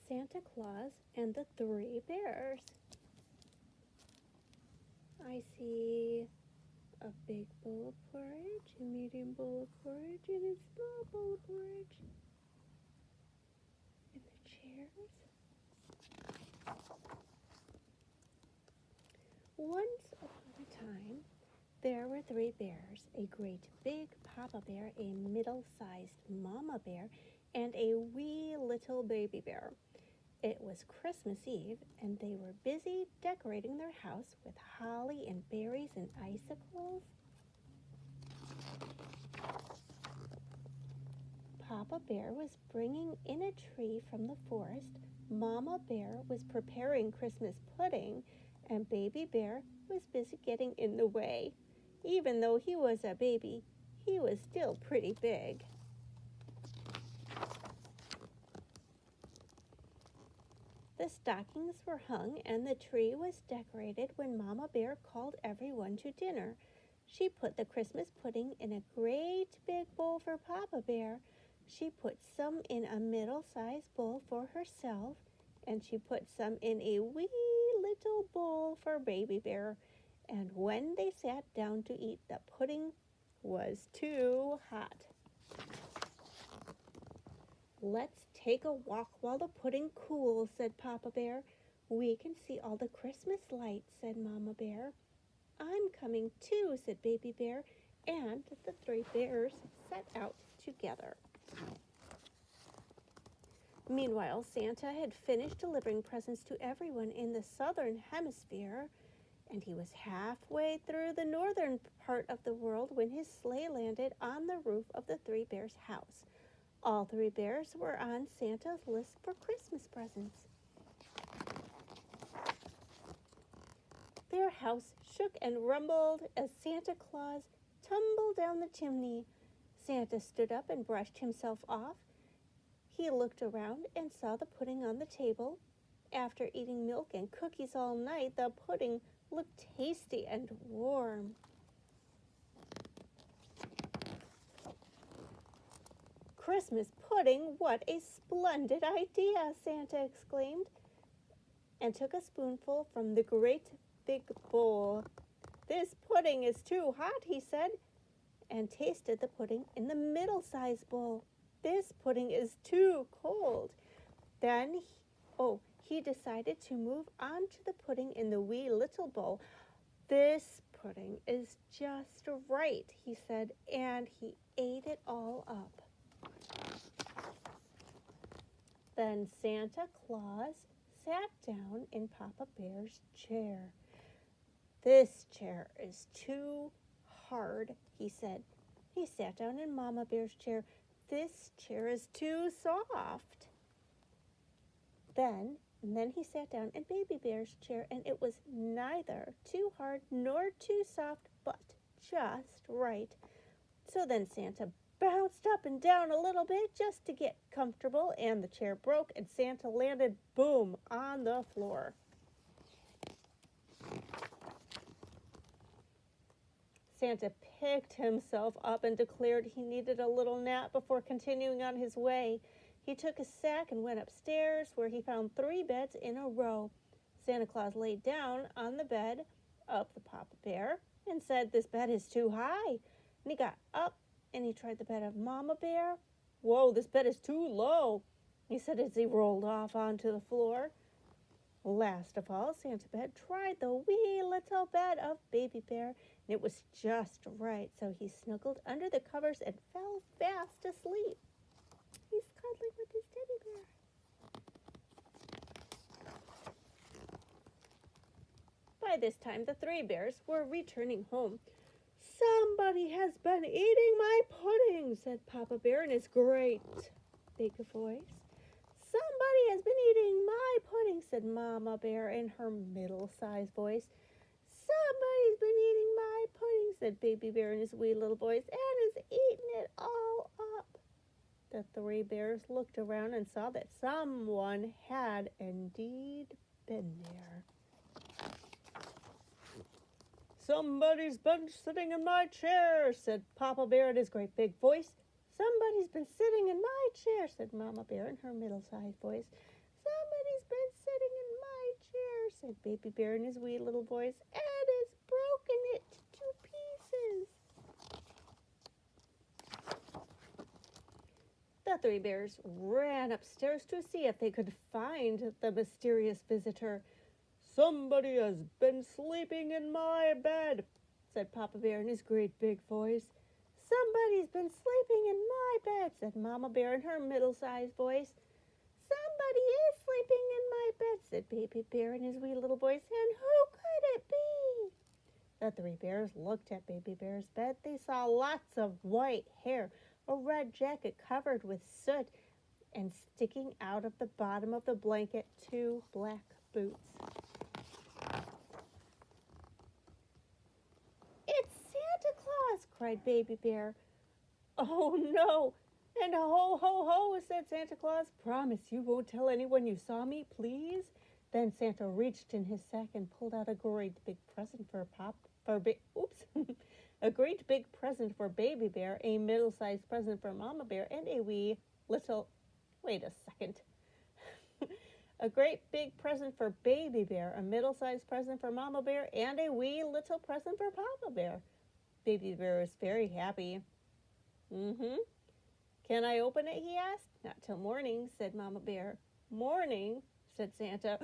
Santa Claus and the Three Bears. I see a big bowl of porridge, a medium bowl of porridge, and a small bowl of porridge. And the chairs. Once upon a time, there were three bears, a great big papa bear, a middle-sized mama bear, and a wee little baby bear. It was Christmas Eve, and they were busy decorating their house with holly and berries and icicles. Papa Bear was bringing in a tree from the forest, Mama Bear was preparing Christmas pudding, and Baby Bear was busy getting in the way. Even though he was a baby, he was still pretty big. The stockings were hung and the tree was decorated when Mama Bear called everyone to dinner. She put the Christmas pudding in a great big bowl for Papa Bear. She put some in a middle-sized bowl for herself, and she put some in a wee little bowl for Baby Bear. And when they sat down to eat, the pudding was too hot. "Let's take a walk while the pudding cools," said Papa Bear. "We can see all the Christmas lights," said Mama Bear. "I'm coming too," said Baby Bear, and the three bears set out together. Meanwhile, Santa had finished delivering presents to everyone in the southern hemisphere, and he was halfway through the northern part of the world when his sleigh landed on the roof of the three bears' house. All three bears were on Santa's list for Christmas presents. Their house shook and rumbled as Santa Claus tumbled down the chimney. Santa stood up and brushed himself off. He looked around and saw the pudding on the table. After eating milk and cookies all night, the pudding looked tasty and warm. "Christmas pudding, what a splendid idea!" Santa exclaimed, and took a spoonful from the great big bowl. "This pudding is too hot," he said, and tasted the pudding in the middle-sized bowl. "This pudding is too cold." Then he decided to move on to the pudding in the wee little bowl. "This pudding is just right," he said, and he ate it all up. Then Santa Claus sat down in Papa Bear's chair. "This chair is too hard," he said. He sat down in Mama Bear's chair. "This chair is too soft." Then he sat down in Baby Bear's chair, and it was neither too hard nor too soft, but just right. So then Santa bounced up and down a little bit just to get comfortable, and the chair broke, and Santa landed, boom, on the floor. Santa picked himself up and declared he needed a little nap before continuing on his way. He took his sack and went upstairs, where he found 3 beds in a row. Santa Claus laid down on the bed of the Papa Bear and said, "This bed is too high." And he got up and he tried the bed of Mama Bear. "Whoa, this bed is too low," he said as he rolled off onto the floor. Last of all, Santa tried the wee little bed of Baby Bear, and it was just right, so he snuggled under the covers and fell fast asleep. He's cuddling with his teddy bear. By this time, the 3 bears were returning home. "Somebody has been eating my pudding," said Papa Bear in his great big voice. "Somebody has been eating my pudding," said Mama Bear in her middle-sized voice. "Somebody's been eating my pudding," said Baby Bear in his wee little voice, "and is eating it all up." The 3 bears looked around and saw that someone had indeed been there. "Somebody's been sitting in my chair," said Papa Bear in his great big voice. "Somebody's been sitting in my chair," said Mama Bear in her middle-sized voice. "Somebody's said Baby Bear in his wee little voice. "Ed has broken it to pieces." The three bears ran upstairs to see if they could find the mysterious visitor. "Somebody has been sleeping in my bed," said Papa Bear in his great big voice. "Somebody's been sleeping in my bed," said Mama Bear in her middle-sized voice. "Somebody is sleeping in my bed," said Baby Bear in his wee little voice. "And who could it be?" The three bears looked at Baby Bear's bed. They saw lots of white hair, a red jacket covered with soot, and sticking out of the bottom of the blanket, 2 black boots. "It's Santa Claus!" cried Baby Bear. "Oh, no! And ho, ho, ho," said Santa Claus. "Promise you won't tell anyone you saw me, please?" Then Santa reached in his sack and pulled out a great big present a great big present for Baby Bear, a middle-sized present for Mama Bear, and a wee little... Wait a second. A great big present for Baby Bear, a middle-sized present for Mama Bear, and a wee little present for Papa Bear. Baby Bear was very happy. "Can I open it?" he asked. "Not till morning," said Mama Bear. "Morning?" said Santa.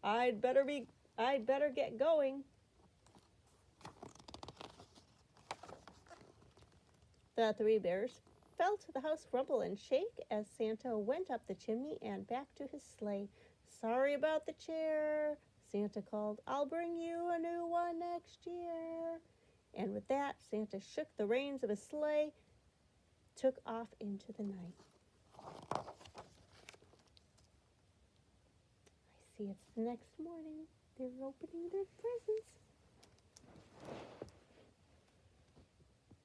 I'd better get going." The three bears felt the house rumble and shake as Santa went up the chimney and back to his sleigh. "Sorry about the chair," Santa called. "I'll bring you a new one next year." And with that, Santa shook the reins of his sleigh, took off into the night. I see it's the next morning. They're opening their presents.